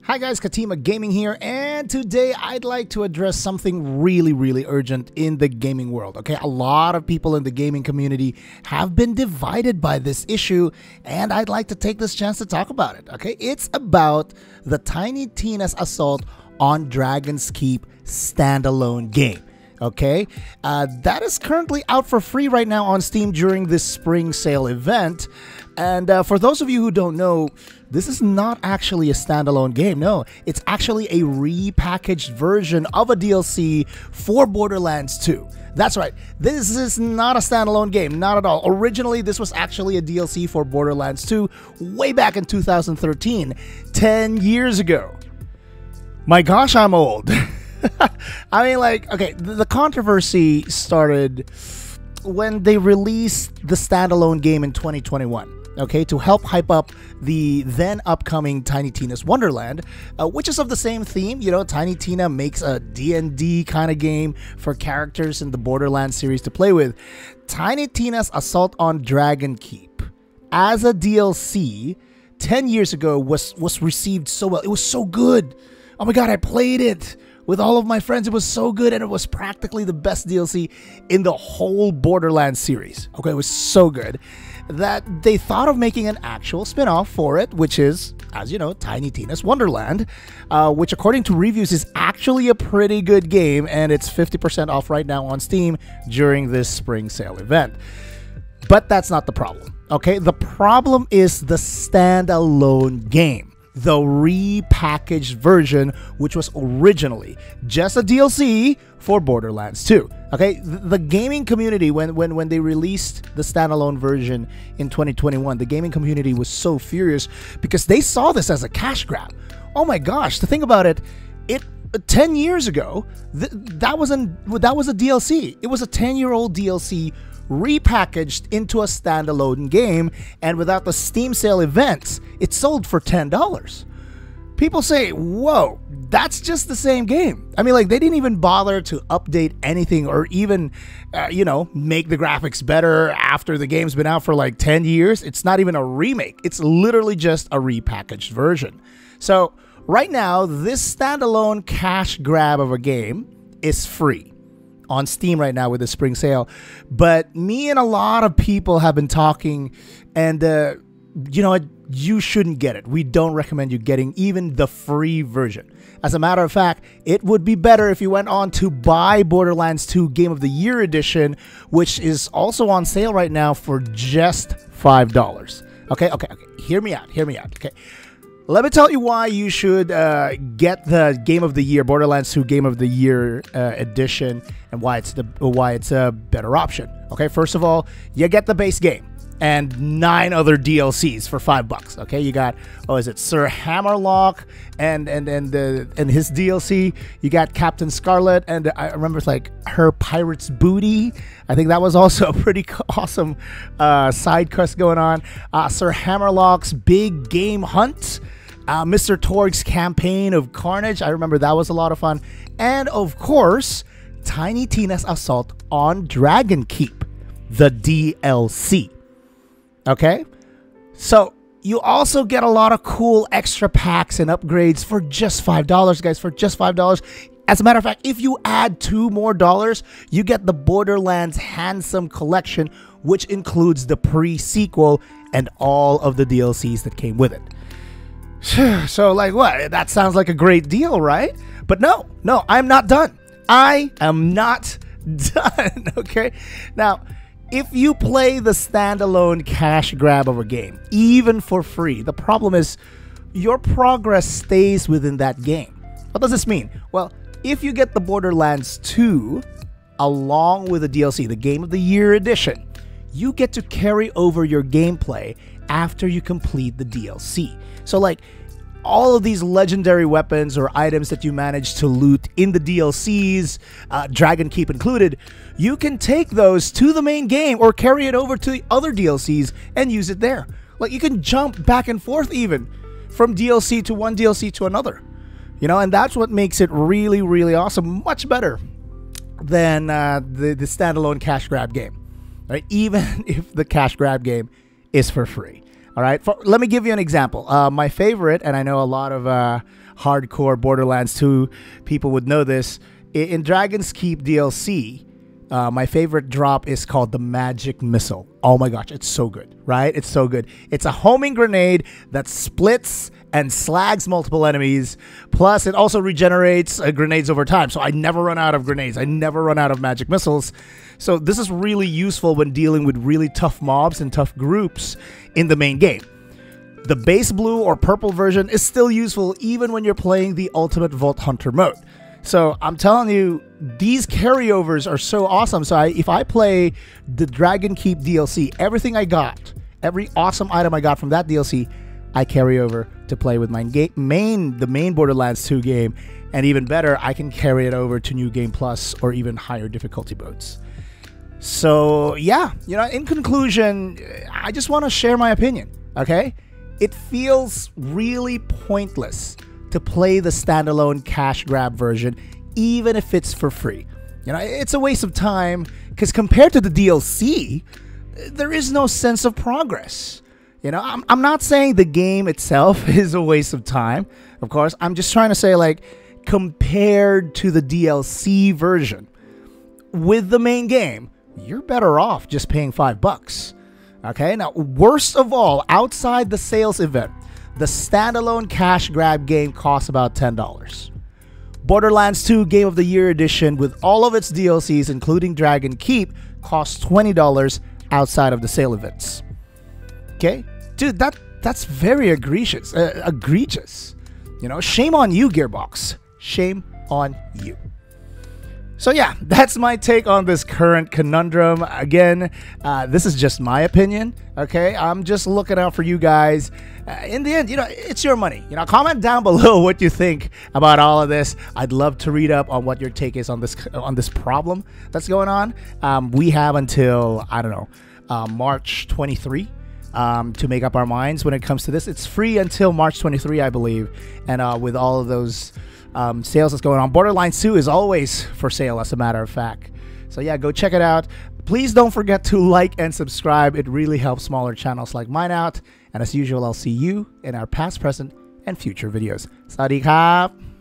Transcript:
Hi guys, Katima Gaming here, and today I'd like to address something really urgent in the gaming world. Okay, a lot of people in the gaming community have been divided by this issue, and I'd like to take this chance to talk about it. Okay, it's about the Tiny Tina's assault on Dragon's Keep standalone game. Okay, that is currently out for free right now on Steam during this spring sale event. And for those of you who don't know, this is not actually a standalone game. No, it's actually a repackaged version of a DLC for Borderlands 2. That's right, this is not a standalone game, not at all. Originally, this was actually a DLC for Borderlands 2 way back in 2013, 10 years ago. My gosh, I'm old. I mean, like, okay, the controversy started when they released the standalone game in 2021. Okay, to help hype up the then upcoming Tiny Tina's Wonderland, which is of the same theme. You know, Tiny Tina makes a D&D kind of game for characters in the Borderlands series to play with. Tiny Tina's Assault on Dragon Keep as a DLC 10 years ago was received so well. It was so good. Oh my god, I played it with all of my friends. It was so good, and it was practically the best DLC in the whole Borderlands series. Okay, it was so good that they thought of making an actual spin-off for it, which is, as you know, Tiny Tina's Wonderland, which according to reviews is actually a pretty good game, and it's 50% off right now on Steam during this spring sale event. But that's not the problem, okay? The problem is the standalone game. The repackaged version, which was originally just a DLC for Borderlands 2. Okay, the gaming community, when they released the standalone version in 2021, the gaming community was so furious because they saw this as a cash grab. Oh my gosh, to think about it, 10 years ago, that was a DLC. It was a 10-year-old DLC repackaged into a standalone game, and without the Steam sale events, it sold for $10. People say, whoa, that's just the same game. I mean, like, they didn't even bother to update anything or even, you know, make the graphics better after the game's been out for like 10 years. It's not even a remake. It's literally just a repackaged version. So right now, this standalone cash grab of a game is free on Steam right now with the spring sale. But me and a lot of people have been talking, and you know what? You shouldn't get it. We don't recommend you getting even the free version. As a matter of fact, it would be better if you went on to buy Borderlands 2 Game of the Year Edition, which is also on sale right now for just $5. Okay, hear me out, okay. Let me tell you why you should get the Game of the Year, Borderlands 2 Game of the Year edition, and why it's a better option. Okay, first of all, you get the base game and 9 other DLCs for $5. Okay, you got, oh, is it Sir Hammerlock and his DLC? You got Captain Scarlet, and I remember it's like her pirate's booty. I think that was also a pretty awesome side quest going on. Sir Hammerlock's big game hunt. Mr. Torg's campaign of carnage. I remember that was a lot of fun. And of course, Tiny Tina's Assault on Dragon Keep, the DLC. Okay? So you also get a lot of cool extra packs and upgrades for just $5, guys, for just $5. As a matter of fact, if you add $2 more, you get the Borderlands Handsome Collection, which includes the pre-sequel and all of the DLCs that came with it. So, like, what? That sounds like a great deal, right? But no, I'm not done. I am not done, okay? Now, if you play the standalone cash grab of a game, even for free, the problem is your progress stays within that game. What does this mean? Well, if you get the Borderlands 2 along with the DLC, the Game of the Year edition, you get to carry over your gameplay after you complete the DLC. So, like, all of these legendary weapons or items that you manage to loot in the DLCs, Dragon Keep included, you can take those to the main game or carry it over to the other DLCs and use it there. Like, you can jump back and forth even from DLC to one DLC to another. You know, and that's what makes it really awesome. Much better than the standalone cash grab game. Right? Even if the cash grab game is for free. All right, let me give you an example. My favorite, and I know a lot hardcore Borderlands 2 people would know this. In Dragon's Keep DLC, my favorite drop is called the Magic Missile. Oh my gosh, it's so good, right? It's so good. It's a homing grenade that splits and slags multiple enemies. Plus, it also regenerates grenades over time. So I never run out of grenades. I never run out of magic missiles. So this is really useful when dealing with really tough mobs and tough groups in the main game. The base blue or purple version is still useful even when you're playing the Ultimate Vault Hunter mode. So I'm telling you, these carryovers are so awesome. So if I play the Dragon Keep DLC, everything I got, every awesome item I got from that DLC, I carry over to play with my the main Borderlands 2 game. And even better, I can carry it over to New Game Plus or even higher difficulty modes. So yeah, in conclusion, I just want to share my opinion, okay? It feels really pointless to play the standalone cash grab version, even if it's for free. It's a waste of time because compared to the DLC, there is no sense of progress. I'm not saying the game itself is a waste of time. Of course, I'm just trying to say, like, compared to the DLC version with the main game, you're better off just paying $5. Okay, now worst of all, outside the sales event, the standalone cash grab game costs about $10. Borderlands 2 Game of the Year Edition with all of its DLCs, including Dragon Keep, costs $20 outside of the sale events. Okay, dude, that's very egregious. Shame on you, Gearbox. Shame on you. So yeah, that's my take on this current conundrum. Again, this is just my opinion, okay? I'm just looking out for you guys. In the end, it's your money. Comment down below what you think about all of this. I'd love to read up on what your take is on this problem that's going on. We have until, I don't know, March 23 to make up our minds when it comes to this. It's free until March 23, I believe. And with all of those sales that's going on, Borderlands 2 is always for sale, as a matter of fact. So yeah, go check it out. Please don't forget to like and subscribe. It really helps smaller channels like mine out. And as usual, I'll see you in our past, present, and future videos. Sawasdee krap!